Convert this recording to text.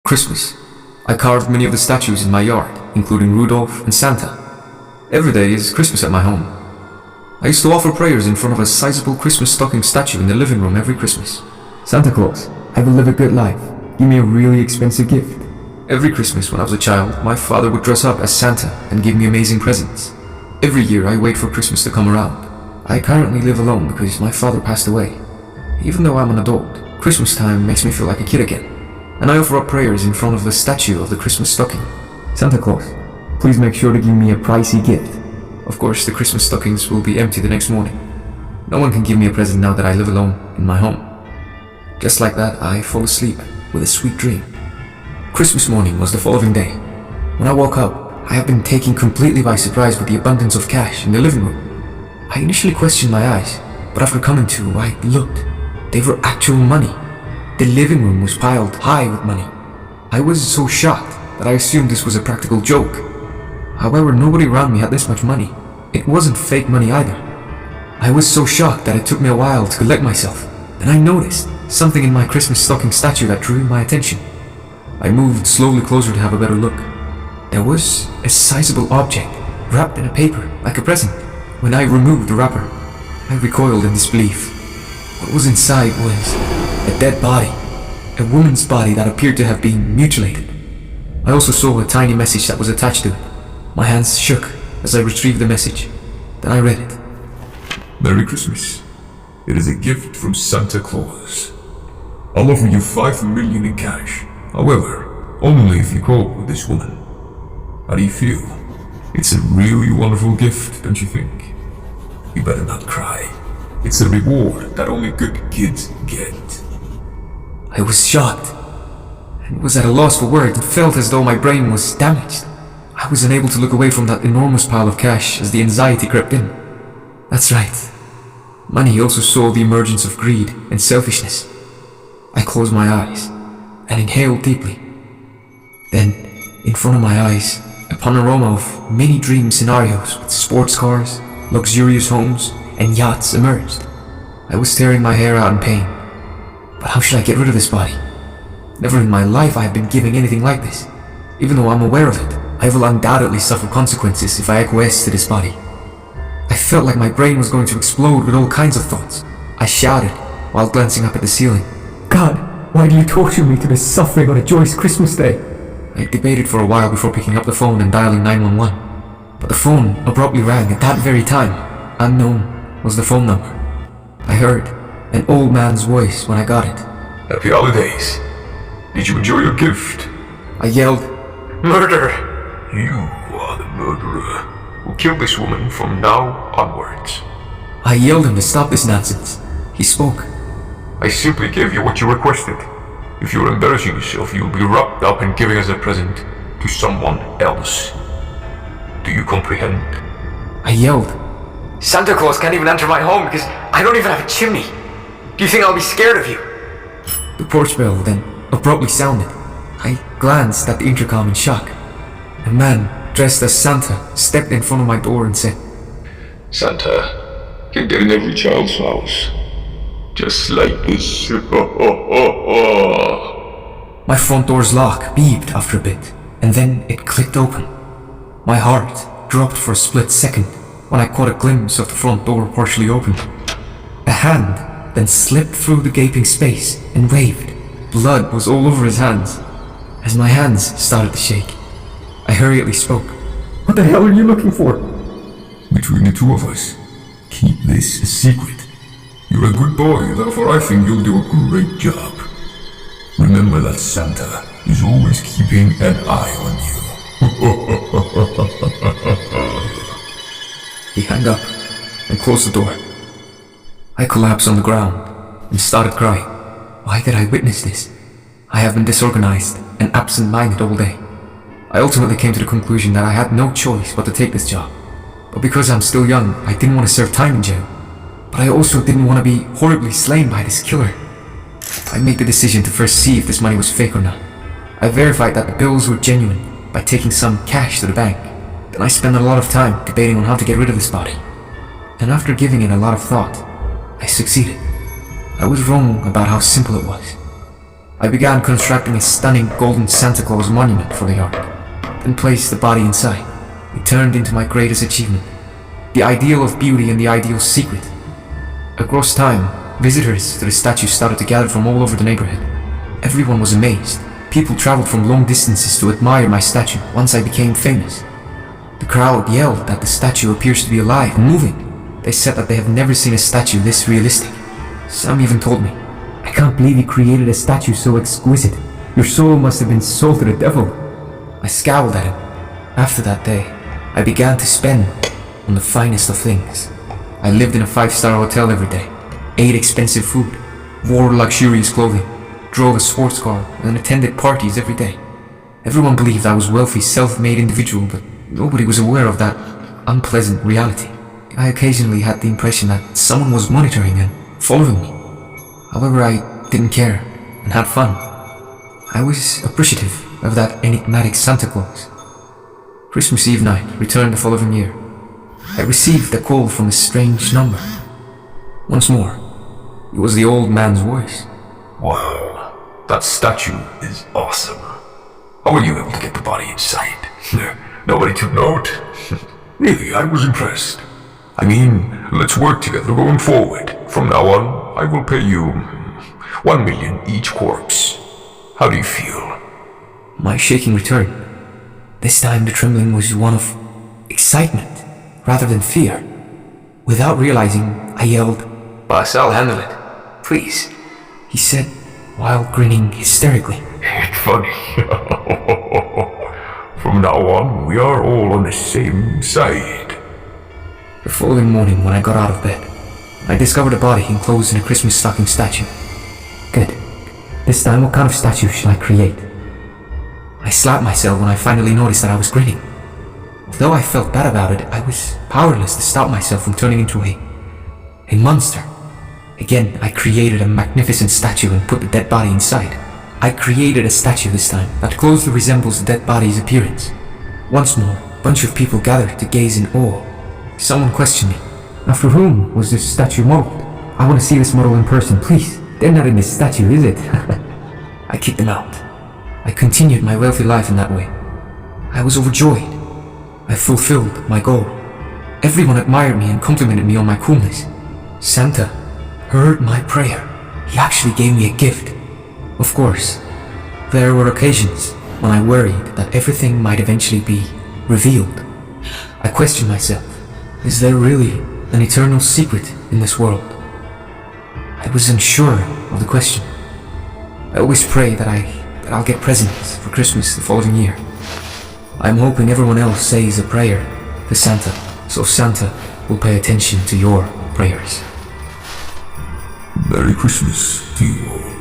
Christmas. I carved many of the statues in my yard, including Rudolph and Santa. Every day is Christmas at my home. I used to offer prayers in front of a sizable Christmas stocking statue in the living room every Christmas. Santa Claus, I will live a good life. Give me a really expensive gift. Every Christmas when I was a child, my father would dress up as Santa and give me amazing presents. Every year I wait for Christmas to come around. I currently live alone because my father passed away. Even though I'm an adult, Christmas time makes me feel like a kid again. And I offer up prayers in front of the statue of the Christmas stocking. Santa Claus, please make sure to give me a pricey gift. Of course, the Christmas stockings will be empty the next morning. No one can give me a present now that I live alone in my home. Just like that, I fall asleep with a sweet dream. Christmas morning was the following day. When I woke up, I had been taken completely by surprise with the abundance of cash in the living room. I initially questioned my eyes, but after coming to, I looked. They were actual money. The living room was piled high with money. I was so shocked that I assumed this was a practical joke. However, nobody around me had this much money. It wasn't fake money either. I was so shocked that it took me a while to collect myself. Then I noticed something in my Christmas stocking statue that drew my attention. I moved slowly closer to have a better look. There was a sizable object wrapped in a paper, like a present. When I removed the wrapper, I recoiled in disbelief. What was inside was a dead body, a woman's body that appeared to have been mutilated. I also saw a tiny message that was attached to it. My hands shook as I retrieved the message. Then I read it. Merry Christmas. It is a gift from Santa Claus. I'll offer you 5 million in cash. However, only if you call with this woman. How do you feel? It's a really wonderful gift, don't you think? You better not cry. It's a reward that only good kids get. I was shocked and was at a loss for words and felt as though my brain was damaged. I was unable to look away from that enormous pile of cash as the anxiety crept in. That's right. Money also saw the emergence of greed and selfishness. I closed my eyes and inhaled deeply. Then, in front of my eyes, a panorama of many dream scenarios with sports cars, luxurious homes, and yachts emerged. I was tearing my hair out in pain. But how should I get rid of this body? Never in my life I have been giving anything like this. Even though I'm aware of it, I will undoubtedly suffer consequences if I acquiesce to this body. I felt like my brain was going to explode with all kinds of thoughts. I shouted while glancing up at the ceiling. God, why do you torture me to this suffering on a joyous Christmas day? I debated for a while before picking up the phone and dialing 911. But the phone abruptly rang at that very time. Unknown was the phone number. I heard an old man's voice when I got it. Happy holidays. Did you enjoy your gift? I yelled, "Murderer!" You are the murderer who killed this woman from now onwards. I yelled him to stop this nonsense. He spoke. I simply gave you what you requested. If you're embarrassing yourself, you'll be wrapped up and given as a present to someone else. Do you comprehend? I yelled, "Santa Claus can't even enter my home because I don't even have a chimney. Do you think I'll be scared of you?" The porch bell then abruptly sounded. I glanced at the intercom in shock. A man dressed as Santa stepped in front of my door and said, Santa can get in every child's house. Just like this. My front door's lock beeped after a bit, and then it clicked open. My heart dropped for a split second when I caught a glimpse of the front door partially open. A hand then slipped through the gaping space and waved. Blood was all over his hands. As my hands started to shake, I hurriedly spoke. What the hell are you looking for? Between the two of us, keep this a secret. You're a good boy, therefore I think you'll do a great job. Remember that Santa is always keeping an eye on you. He hung up and closed the door. I collapsed on the ground and started crying. Why did I witness this? I have been disorganized and absent-minded all day. I ultimately came to the conclusion that I had no choice but to take this job. But because I'm still young, I didn't want to serve time in jail. but I also didn't want to be horribly slain by this killer. I made the decision to first see if this money was fake or not. I verified that the bills were genuine by taking some cash to the bank. Then I spent a lot of time debating on how to get rid of this body. And after giving it a lot of thought, I succeeded. I was wrong about how simple it was. I began constructing a stunning golden Santa Claus monument for the yard, then placed the body inside. It turned into my greatest achievement, the ideal of beauty and the ideal secret. Across time, visitors to the statue started to gather from all over the neighborhood. Everyone was amazed. People traveled from long distances to admire my statue once I became famous. The crowd yelled that the statue appears to be alive and moving. They said that they have never seen a statue this realistic. Some even told me, I can't believe you created a statue so exquisite. Your soul must have been sold to the devil. I scowled at him. After that day, I began to spend on the finest of things. I lived in a 5-star hotel every day, ate expensive food, wore luxurious clothing, drove a sports car, and attended parties every day. Everyone believed I was a wealthy, self-made individual, but nobody was aware of that unpleasant reality. I occasionally had the impression that someone was monitoring and following me. However, I didn't care and had fun. I was appreciative of that enigmatic Santa Claus. Christmas Eve night returned the following year. I received a call from a strange number. Once more, it was the old man's voice. Wow, that statue is awesome. How were you able to get the body inside? Nobody took note. Really, I was impressed. I mean, let's work together going forward. From now on, I will pay you 1 million each corpse. How do you feel? My shaking returned. This time the trembling was one of excitement rather than fear. Without realizing, I yelled, "Boss, I'll handle it. Please," he said while grinning hysterically. It's funny. From now on, we are all on the same side. The following morning, when I got out of bed, I discovered a body enclosed in a Christmas stocking statue. Good. This time, what kind of statue shall I create? I slapped myself when I finally noticed that I was grinning. Though I felt bad about it, I was powerless to stop myself from turning into a monster. Again, I created a magnificent statue and put the dead body inside. I created a statue this time that closely resembles the dead body's appearance. Once more, a bunch of people gathered to gaze in awe. Someone questioned me. After whom was this statue modeled? I want to see this model in person, please. They're not in this statue, is it? I kicked them out. I continued my wealthy life in that way. I was overjoyed. I fulfilled my goal. Everyone admired me and complimented me on my coolness. Santa heard my prayer. He actually gave me a gift. Of course, there were occasions when I worried that everything might eventually be revealed. I questioned myself. Is there really an eternal secret in this world? I was unsure of the question. I always pray that I'll get presents for Christmas the following year. I'm hoping everyone else says a prayer to Santa, so Santa will pay attention to your prayers. Merry Christmas to you all.